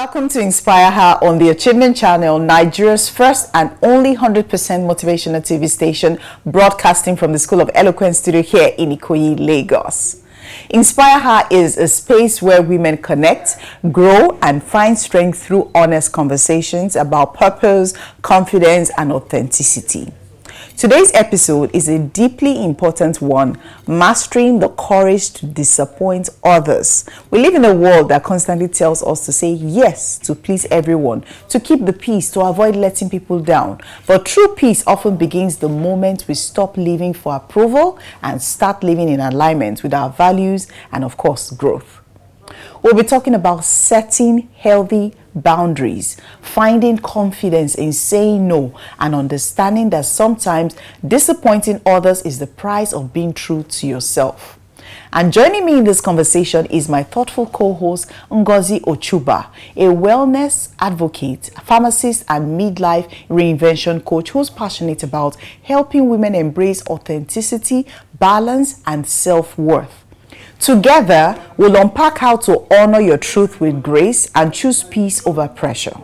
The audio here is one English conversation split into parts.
Welcome to Inspire Her on the Achievement Channel, Nigeria's first and only 100% motivational TV station, broadcasting from the School of Eloquence studio here in Ikoyi, Lagos. Inspire Her is a space where women connect, grow, and find strength through honest conversations about purpose, confidence, and authenticity. Today's episode is a deeply important one, mastering the courage to disappoint others. We live in a world that constantly tells us to say yes to please everyone, to keep the peace, to avoid letting people down. But true peace often begins the moment we stop living for approval and start living in alignment with our values and, of course, growth. We'll be talking about setting healthy boundaries, finding confidence in saying no, and understanding that sometimes disappointing others is the price of being true to yourself. And joining me in this conversation is my thoughtful co-host, Ngozi Ochuba, a wellness advocate, pharmacist, and midlife reinvention coach who's passionate about helping women embrace authenticity, balance, and self-worth. Together, we'll unpack how to honor your truth with grace and choose peace over pressure.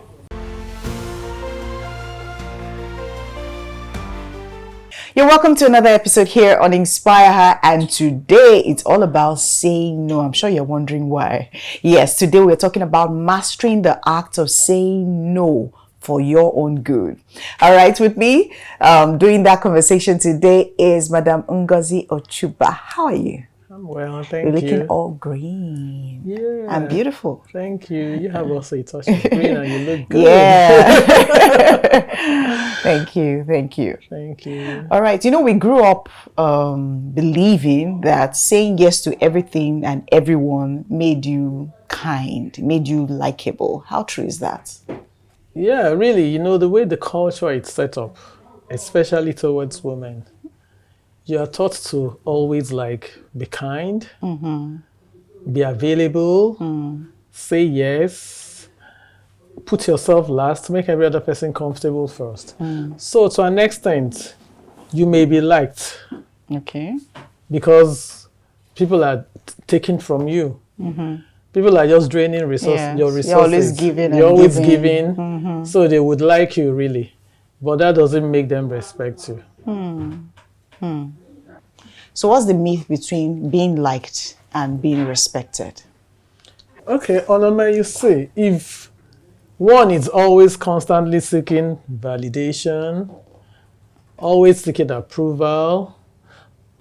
You're welcome to another episode here on Inspire Her, and today it's all about saying no. I'm sure you're wondering why. Yes, today we're talking about mastering the act of saying no for your own good. All right, with me doing that conversation today is Madam Ngozi Ochuba. How are you? I'm well, thank you. You're looking all green. Yeah. And beautiful. Thank you. You have also a touch of green and you look good. Yeah. Thank you. Thank you. All right. You know, we grew up believing that saying yes to everything and everyone made you kind, made you likable. How true is that? Yeah, really, you know, the way the culture is set up, especially towards women, you are taught to always be kind, be available, say yes, put yourself last, make every other person comfortable first. So to an extent, you may be liked. Okay. Because people are taking from you. People are just draining your resources. You're always giving. You're always giving. So they would like you, really. But that doesn't make them respect you. So what's the myth between being liked and being respected? Okay, Onome, you see, if one is always constantly seeking validation, always seeking approval,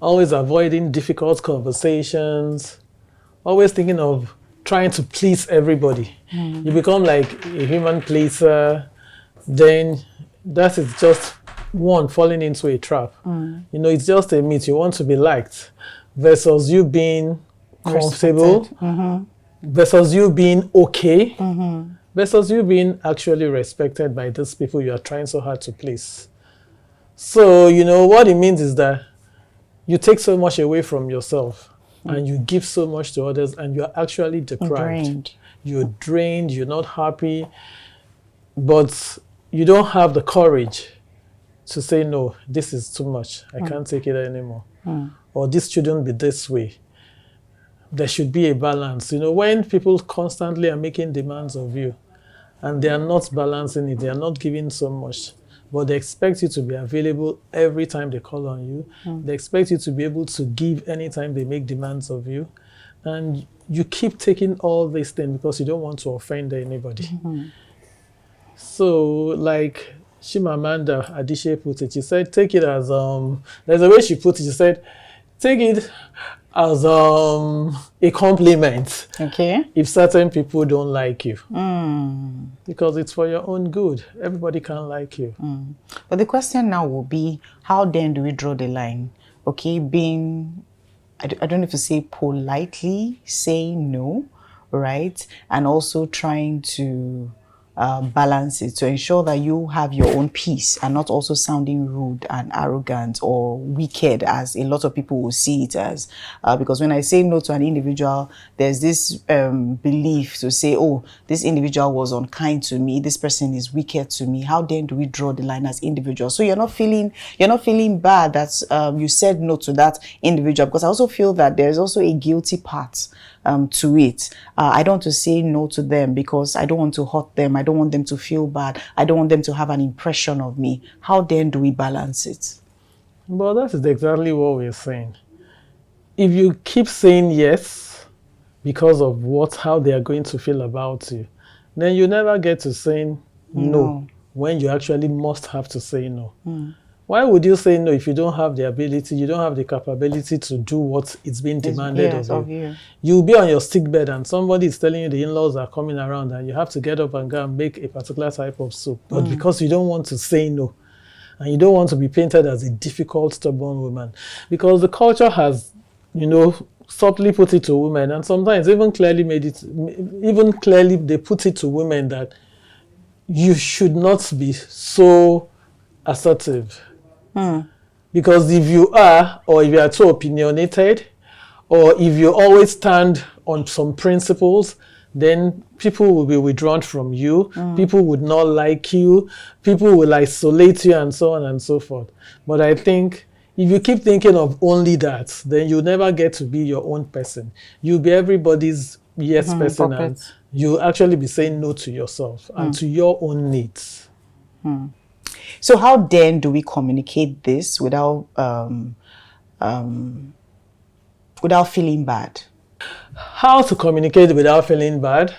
always avoiding difficult conversations, always thinking of trying to please everybody, you become like a human pleaser, then that is just one falling into a trap. You know, it's just a myth. You want to be liked versus you being comfortable, versus you being okay, versus you being actually respected by those people you are trying so hard to please. So, you know, what it means is that you take so much away from yourself and you give so much to others and you are actually deprived. You're drained, you're not happy, but you don't have the courage to say, no, this is too much. I can't take it anymore. Or this shouldn't be this way. There should be a balance. You know, when people constantly are making demands of you and they are not balancing it, they are not giving so much, but they expect you to be available every time they call on you. They expect you to be able to give anytime they make demands of you. And you keep taking all these things because you don't want to offend anybody. So, like Chimamanda Adichie put it, she said, take it as, there's a way she put it, she said, take it as a compliment. Okay. If certain people don't like you. Because it's for your own good. Everybody can't like you. But the question now will be, how then do we draw the line? Okay, being, I don't know if to say politely saying no, right? And also trying to balance it to ensure that you have your own peace and not also sounding rude and arrogant or wicked as a lot of people will see it as? Because when I say no to an individual, there's this belief to say, oh, this individual was unkind to me, this person is wicked to me. How then do we draw the line as individuals? So you're not feeling bad that you said no to that individual, because I also feel that there's also a guilty part to it. I don't want to say no to them because I don't want to hurt them. I don't want them to feel bad. I don't want them to have an impression of me. How then do we balance it? Well, that is exactly what we're saying. If you keep saying yes because of how they are going to feel about you, then you never get to saying no when you actually must have to say no. Why would you say no if you don't have the ability, you don't have the capability to do what is being demanded of you? You'll be on your sick bed and somebody is telling you the in-laws are coming around and you have to get up and go and make a particular type of soup. But because you don't want to say no, and you don't want to be painted as a difficult, stubborn woman, because the culture has, subtly put it to women, and sometimes even clearly they put it to women that you should not be so assertive. Because if you are, or if you are too opinionated, or if you always stand on some principles, then people will be withdrawn from you, people would not like you, people will isolate you, and so on and so forth. But I think if you keep thinking of only that, then you'll never get to be your own person. You'll be everybody's yes person, and you'll actually be saying no to yourself and to your own needs. So how then do we communicate this without feeling bad? How to communicate without feeling bad?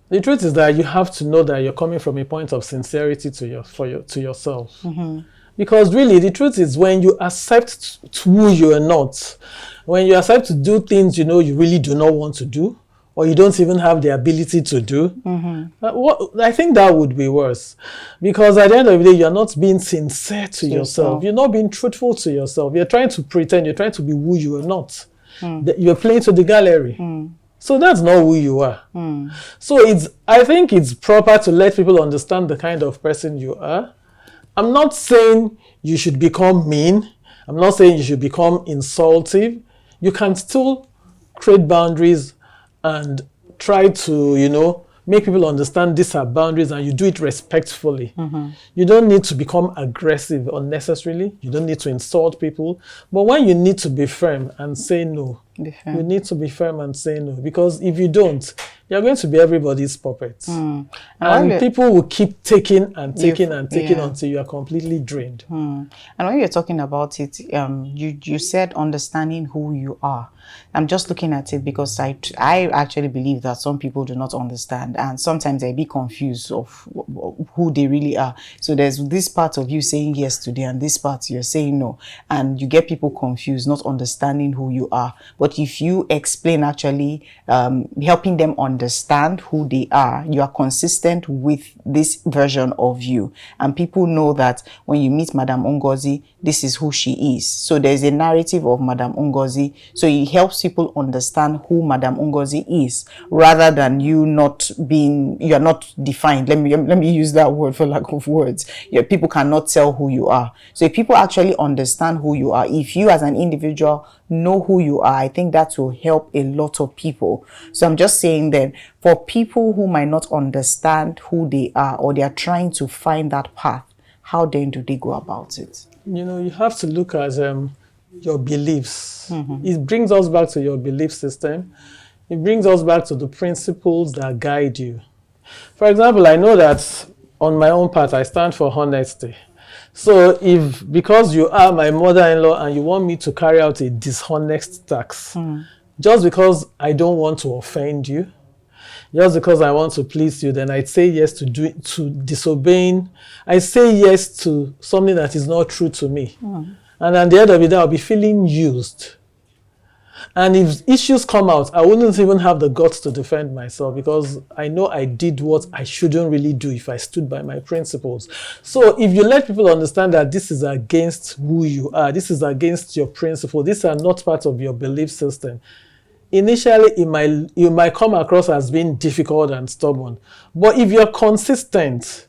The truth is that you have to know that you're coming from a point of sincerity to yourself. Because really, the truth is when you accept who you are not, when you accept to do things you really do not want to do, or you don't even have the ability to do, I think that would be worse. Because at the end of the day, you're not being sincere to yourself. You're not being truthful to yourself. You're trying to pretend. You're trying to be who you are not. You're playing to the gallery. So that's not who you are. So I think it's proper to let people understand the kind of person you are. I'm not saying you should become mean. I'm not saying you should become insultive. You can still create boundaries and try to, make people understand these are boundaries, and you do it respectfully. You don't need to become aggressive unnecessarily. You don't need to insult people. But when you need to be firm and say no, you need to be firm and say no. Because if you don't, you're going to be everybody's puppet. And people will keep taking and taking and taking until you are completely drained. And when you're talking about it, you said understanding who you are. I'm just looking at it because I actually believe that some people do not understand, and sometimes they be confused of who they really are. So there's this part of you saying yes today and this part you're saying no, and you get people confused, not understanding who you are. But if you explain, actually helping them understand who they are, you are consistent with this version of you, and people know that when you meet Madam Ngozi, this is who she is. So there's a narrative of Madam Ngozi, so it helps people understand who Madam Ngozi is, rather than you are not defined. Let me use that word for lack of words. People cannot tell who you are. So if people actually understand who you are, if you as an individual know who you are, I think that will help a lot of people. So I'm just saying that for people who might not understand who they are, or they are trying to find that path, how then do they go about it? You have to look at your beliefs. It brings us back to your belief system. It brings us back to the principles that guide you. For example, I know that on my own part, I stand for honesty. So because you are my mother-in-law and you want me to carry out a dishonest task, just because I don't want to offend you, just because I want to please you, then I'd say yes to disobeying. I say yes to something that is not true to me. And at the end of the day, I'll be feeling used. And if issues come out, I wouldn't even have the guts to defend myself, because I know I did what I shouldn't really do if I stood by my principles. So if you let people understand that this is against who you are, this is against your principle, these are not part of your belief system, initially you might come across as being difficult and stubborn. But if you're consistent,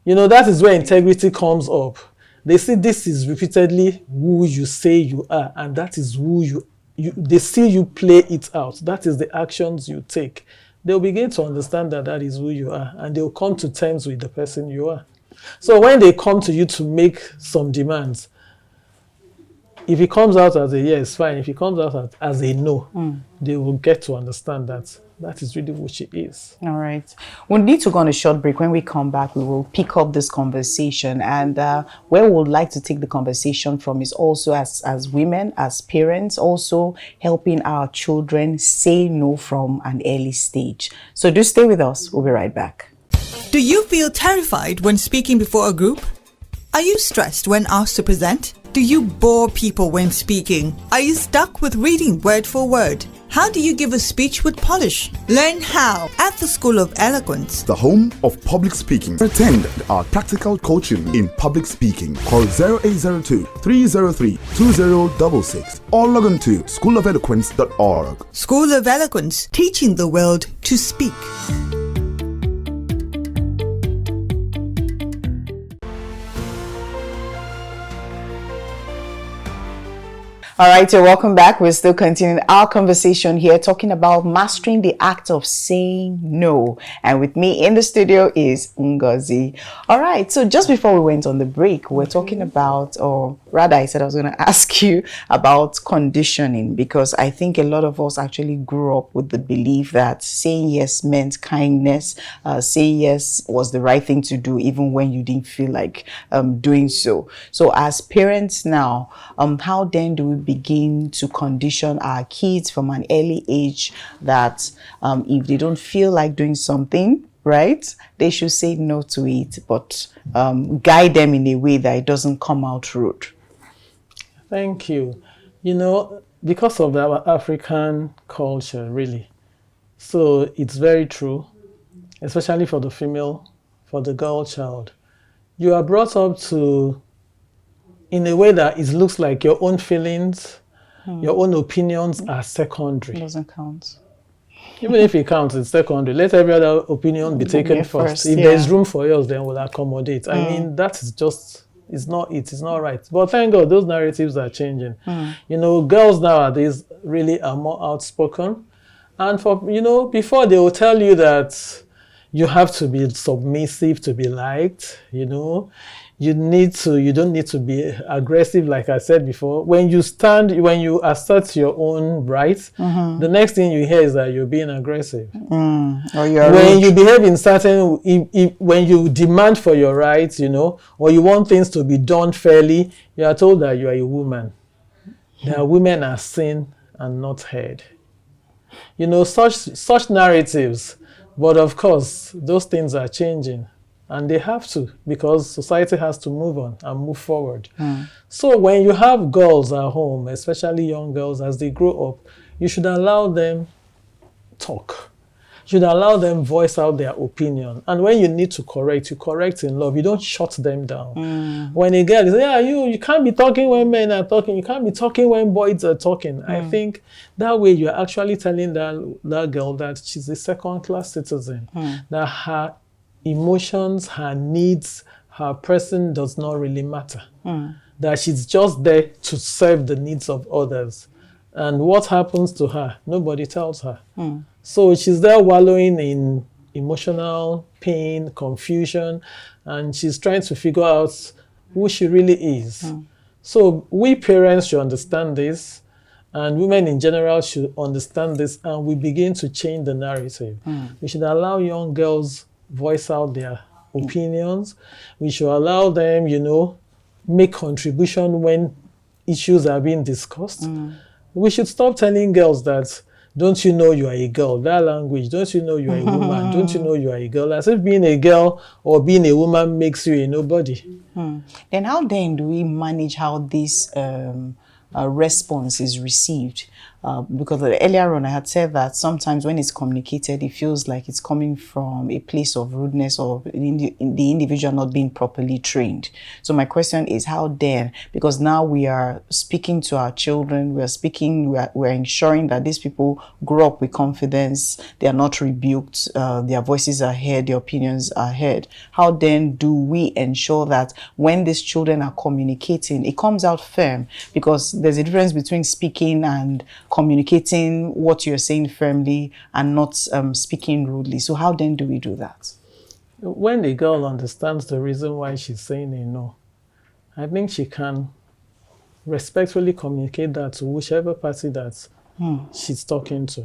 that is where integrity comes up. They see this is repeatedly who you say you are, and that is who they see you play it out. That is the actions you take. They'll begin to understand that is who you are, and they'll come to terms with the person you are. So when they come to you to make some demands, if it comes out as a yes, fine. If it comes out as a no, they will get to understand that is really who she is. All right. We'll need to go on a short break. When we come back, we will pick up this conversation. And where we would like to take the conversation from is also as women, as parents, also helping our children say no from an early stage. So do stay with us. We'll be right back. Do you feel terrified when speaking before a group? Are you stressed when asked to present? Do you bore people when speaking? Are you stuck with reading word for word? How do you give a speech with polish? Learn how at the School of Eloquence, the home of public speaking. Attend our practical coaching in public speaking. Call 0802 303 2066 or log on to schoolofeloquence.org. School of Eloquence, teaching the world to speak. All right, so welcome back. We're still continuing our conversation here, talking about mastering the act of saying no. And with me in the studio is Ngozi. All right, so just before we went on the break, we're talking about, or rather I said I was going to ask you about conditioning, because I think a lot of us actually grew up with the belief that saying yes meant kindness, saying yes was the right thing to do, even when you didn't feel like doing so. So as parents now, how then do we begin to condition our kids from an early age that if they don't feel like doing something, right, they should say no to it, but guide them in a way that it doesn't come out rude? Thank you. Because of our African culture, really. So it's very true, especially for the female, for the girl child. You are brought up in a way that it looks like your own feelings, your own opinions are secondary. It doesn't count. Even if it counts, it's secondary. Let every other opinion be taken first. If there's room for yours, then we'll accommodate. I mean, that is just, it's not right. But thank God, those narratives are changing. Girls nowadays really are more outspoken. And before they will tell you that you have to be submissive to be liked, you don't need to be aggressive, like I said before. When you assert your own rights, the next thing you hear is that you're being aggressive. Or you're when you behave in certain, when you demand for your rights, or you want things to be done fairly, you are told that you are a woman. That women are seen and not heard. Such narratives. But of course, those things are changing. And they have to, because society has to move on and move forward. So when you have girls at home, especially young girls, as they grow up, you should allow them talk. You should allow them voice out their opinion. And when you need to correct, you correct in love. You don't shut them down. When a girl is, you can't be talking when men are talking. You can't be talking when boys are talking. I think that way you're actually telling that girl that she's a second-class citizen, that her emotions, her needs, her person does not really matter. That she's just there to serve the needs of others. And what happens to her, nobody tells her. So she's there wallowing in emotional pain, confusion, and she's trying to figure out who she really is. So we parents should understand this, and women in general should understand this, and we begin to change the narrative. We should allow young girls voice out their opinions. We should allow them, make contribution when issues are being discussed. We should stop telling girls that, don't you know you are a girl? That language, don't you know you are a woman? Don't you know you are a girl? As if being a girl or being a woman makes you a nobody. Then how then do we manage how this response is received? because earlier on I had said that sometimes when it's communicated, it feels like it's coming from a place of rudeness or the individual not being properly trained. So my question is, how then, because now we are speaking to our children, we're ensuring that these people grow up with confidence, they are not rebuked, their voices are heard, their opinions are heard. How then do we ensure that when these children are communicating, it comes out firm? Because there's a difference between speaking and communicating what you're saying firmly and not speaking rudely. So how then do we do that? When the girl understands the reason why she's saying a no, I think she can respectfully communicate that to whichever party that she's talking to.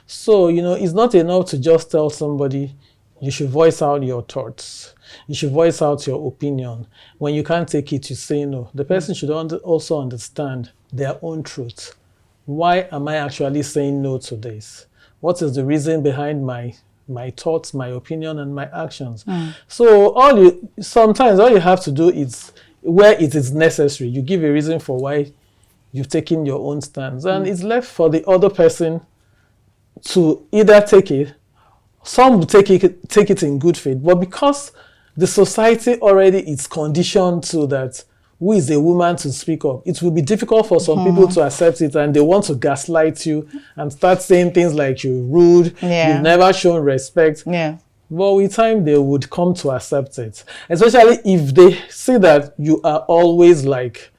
So, it's not enough to just tell somebody you should voice out your thoughts. You should voice out your opinion. When you can't take it, you say no. The person should also understand their own truth. Why am I actually saying no to this? What is the reason behind my thoughts, my opinion, and my actions? So sometimes all you have to do is, where it is necessary, you give a reason for why you've taken your own stance. And it's left for the other person to either take it. Some will take it in good faith, but because the society already is conditioned to that, who is a woman to speak up, it will be difficult for some people to accept it, and they want to gaslight you and start saying things like you're rude, you've never shown respect. But with time, they would come to accept it, especially if they see that you are always like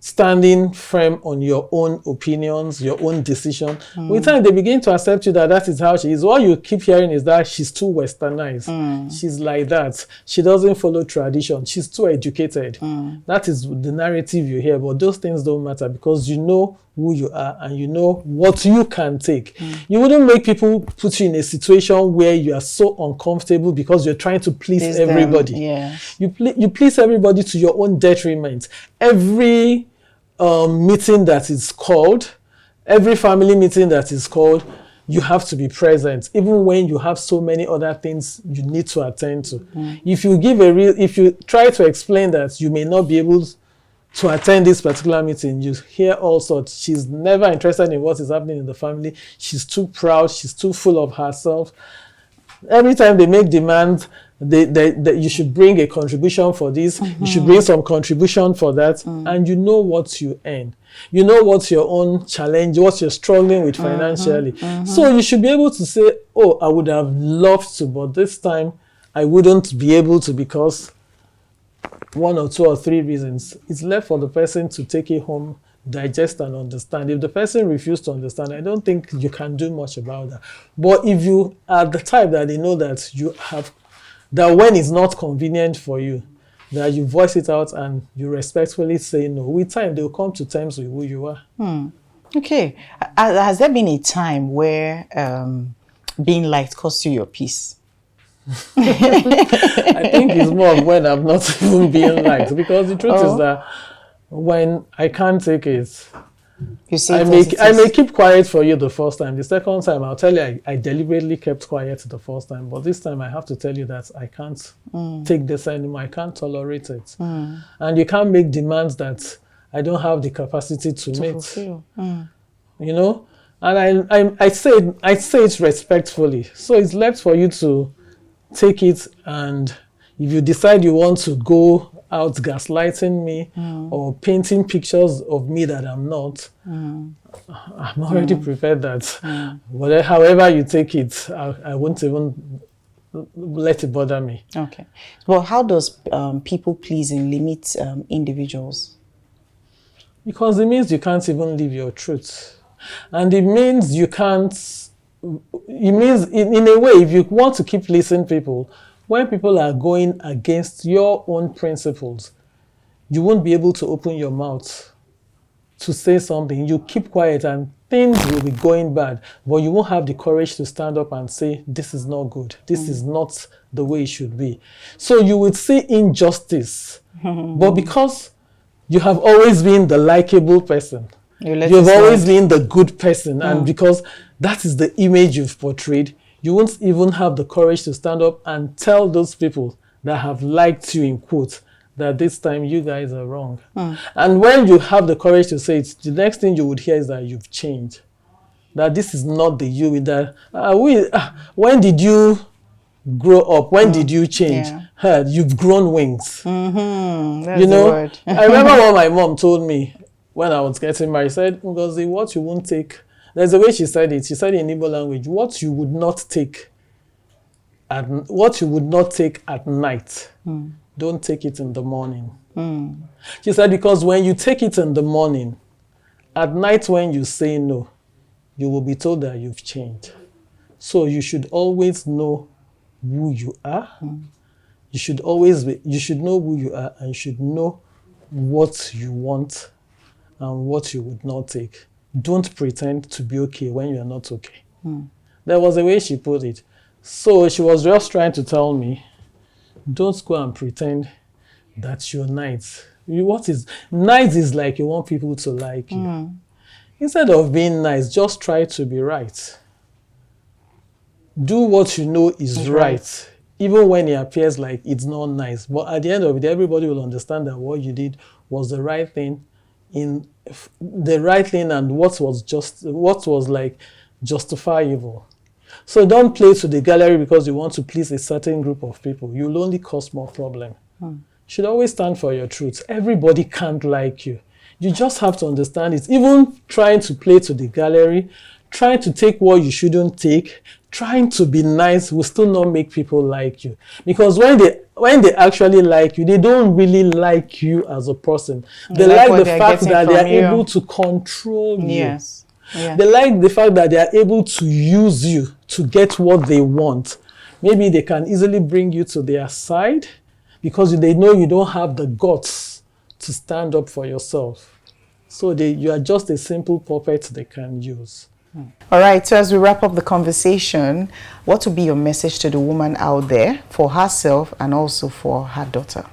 standing firm on your own opinions, your own decision. With time, they begin to accept you that is how she is. What you keep hearing is that she's too westernized. She's like that. She doesn't follow tradition. She's too educated. That is the narrative you hear, but those things don't matter because you know who you are and you know what you can take. You wouldn't make people put you in a situation where you are so uncomfortable because you're trying to please everybody. You please everybody to your own detriment. Every meeting that is called, every family meeting that is called, you have to be present, even when you have so many other things you need to attend to. If you try to explain that you may not be able to attend this particular meeting, you hear all sorts. She's never interested in what is happening in the family. She's too proud. She's too full of herself. Every time they make demands, you should bring a contribution for this, you should bring some contribution for that, and you know what you earn. You know what's your own challenge, what you're struggling with financially. So you should be able to say, oh, I would have loved to, but this time I wouldn't be able to because one or two or three reasons. It's left for the person to take it home, digest and understand. If the person refuses to understand, I don't think you can do much about that. But if you are the type that they know that you have, that when it's not convenient for you, that you voice it out and you respectfully say no, with time they'll come to terms with who you are. Okay. Has there been a time where being liked cost you your peace? I think it's more of when I'm not even being liked, because the truth is that when I can't take it, I may keep quiet for you the first time. The second time, I'll tell you I deliberately kept quiet the first time. But this time, I have to tell you that I can't take this anymore. I can't tolerate it. And you can't make demands that I don't have the capacity to meet. Fulfill. You know? And I say it respectfully. So it's left for you to take it, and if you decide you want to go out gaslighting me or painting pictures of me that I'm not, I'm already prepared that however you take it, I won't even let it bother me. Okay. Well, how does people pleasing limit individuals? Because it means you can't even live your truth. And it means you can't, it means in a way, if you want to keep pleasing people, when people are going against your own principles, you won't be able to open your mouth to say something. You keep quiet and things will be going bad, but you won't have the courage to stand up and say, this is not good. This is not the way it should be. So you would see injustice, but because you have always been the likable person, you've always been the good person, and because that is the image you've portrayed, you won't even have the courage to stand up and tell those people that have liked you, in quotes, that this time you guys are wrong. And when you have the courage to say it, the next thing you would hear is that you've changed. that this is not the you that when did you grow up? When did you change? Yeah. You've grown wings. That's You the know, word. I remember what my mom told me when I was getting married. She said, Ngozi, what you won't take, there's a way she said it. She said in Igbo language, what you would not take at night, don't take it in the morning. She said, because when you take it in the morning, at night when you say no, you will be told that you've changed. So you should always know who you are. You should know who you are, and you should know what you want and what you would not take. Don't pretend to be okay when you're not okay. There was a way she put it. So she was just trying to tell me, don't go and pretend that you're nice. Nice is like you want people to like you. Instead of being nice, just try to be right. Do what you know is right, even when it appears like it's not nice. But at the end of it, everybody will understand that what you did was the right thing, and what was like justifiable. So don't play to the gallery because you want to please a certain group of people. You'll only cause more problem. You should always stand for your truth. Everybody can't like you. You just have to understand it. Even trying to play to the gallery, trying to take what you shouldn't take, trying to be nice will still not make people like you. Because when they actually like you, they don't really like you as a person. They like the fact that they are able to control you. Yes. Yeah. They like the fact that they are able to use you to get what they want. Maybe they can easily bring you to their side because they know you don't have the guts to stand up for yourself. So you are just a simple puppet they can use. All right, so as we wrap up the conversation, what would be your message to the woman out there for herself and also for her daughter?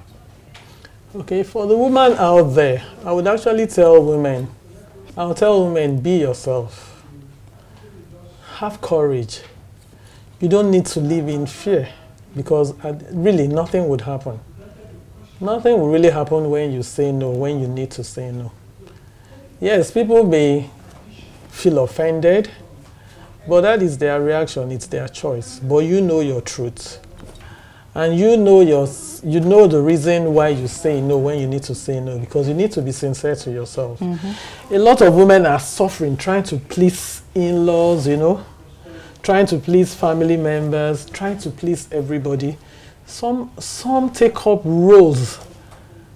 Okay, for the woman out there, I would actually tell women, be yourself. Have courage. You don't need to live in fear because really nothing would happen. Nothing will really happen when you say no, when you need to say no. Yes, people may feel offended, but that is their reaction, it's their choice. But you know your truth. And you know the reason why you say no when you need to say no, because you need to be sincere to yourself. A lot of women are suffering, trying to please in-laws, trying to please family members, trying to please everybody. Some take up roles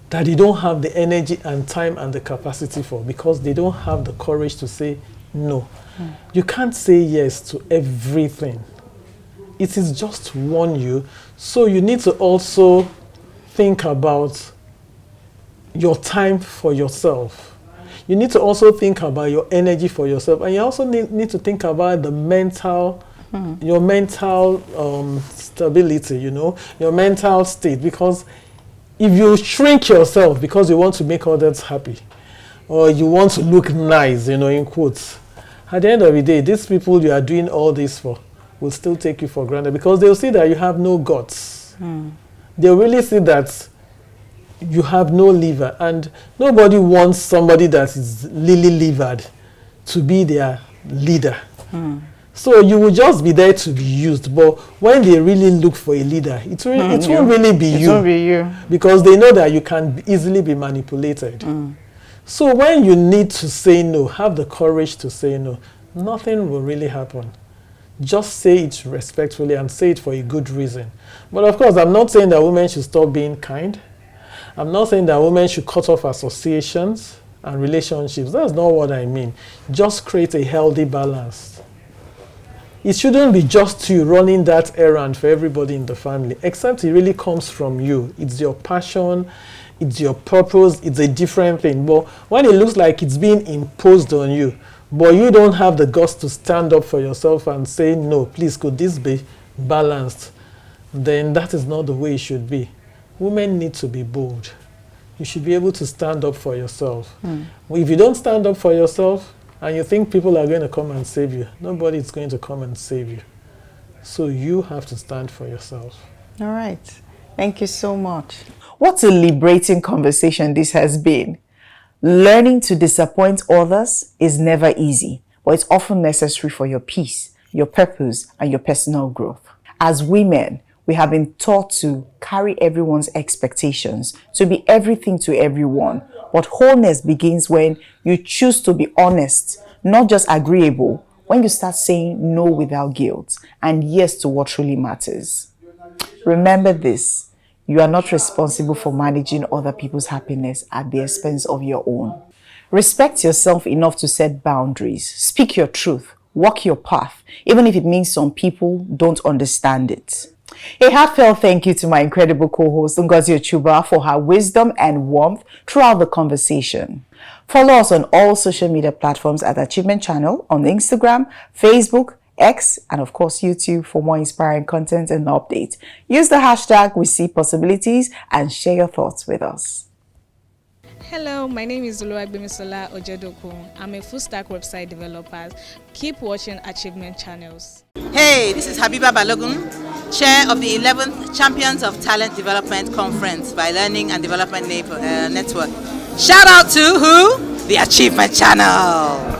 that they don't have the energy and time and the capacity for because they don't have the courage to say no. You can't say yes to everything. It is just one you. So you need to also think about your time for yourself. You need to also think about your energy for yourself. And you also need to think about the your mental stability, your mental state. Because if you shrink yourself because you want to make others happy, or you want to look nice, in quotes, at the end of the day, these people you are doing all this for will still take you for granted because they'll see that you have no guts. They'll really see that you have no liver, and nobody wants somebody that is lily-livered to be their leader. So you will just be there to be used, but when they really look for a leader, it won't really be you. It won't be you. Because they know that you can easily be manipulated. So when you need to say no, have the courage to say no. Nothing will really happen. Just say it respectfully and say it for a good reason. But of course, I'm not saying that women should stop being kind. I'm not saying that women should cut off associations and relationships. That's not what I mean. Just create a healthy balance. It shouldn't be just you running that errand for everybody in the family, except it really comes from you. It's your passion, it's your purpose, it's a different thing. But when it looks like it's being imposed on you, but you don't have the guts to stand up for yourself and say, no, please, could this be balanced? Then that is not the way it should be. Women need to be bold. You should be able to stand up for yourself. If you don't stand up for yourself and you think people are going to come and save you, nobody is going to come and save you. So you have to stand for yourself. All right. Thank you so much. What a liberating conversation this has been. Learning to disappoint others is never easy, but it's often necessary for your peace, your purpose, and your personal growth. As women, we have been taught to carry everyone's expectations, to be everything to everyone. But wholeness begins when you choose to be honest, not just agreeable, when you start saying no without guilt and yes to what truly matters. Remember this, you are not responsible for managing other people's happiness at the expense of your own. Respect yourself enough to set boundaries, speak your truth, walk your path, even if it means some people don't understand it. A heartfelt thank you to my incredible co-host Ngozi Ochuba for her wisdom and warmth throughout the conversation. Follow us on all social media platforms at Achievement Channel on Instagram, Facebook, X, and of course YouTube for more inspiring content and updates. Use the hashtag We See Possibilities and share your thoughts with us. Hello, my name is Oluwagbemisola Ojedokun. I'm a full-stack website developer. Keep watching Achievement Channels. Hey, this is Habiba Balogun, Chair of the 11th Champions of Talent Development Conference by Learning and Development Network. Shout out to who? The Achievement Channel.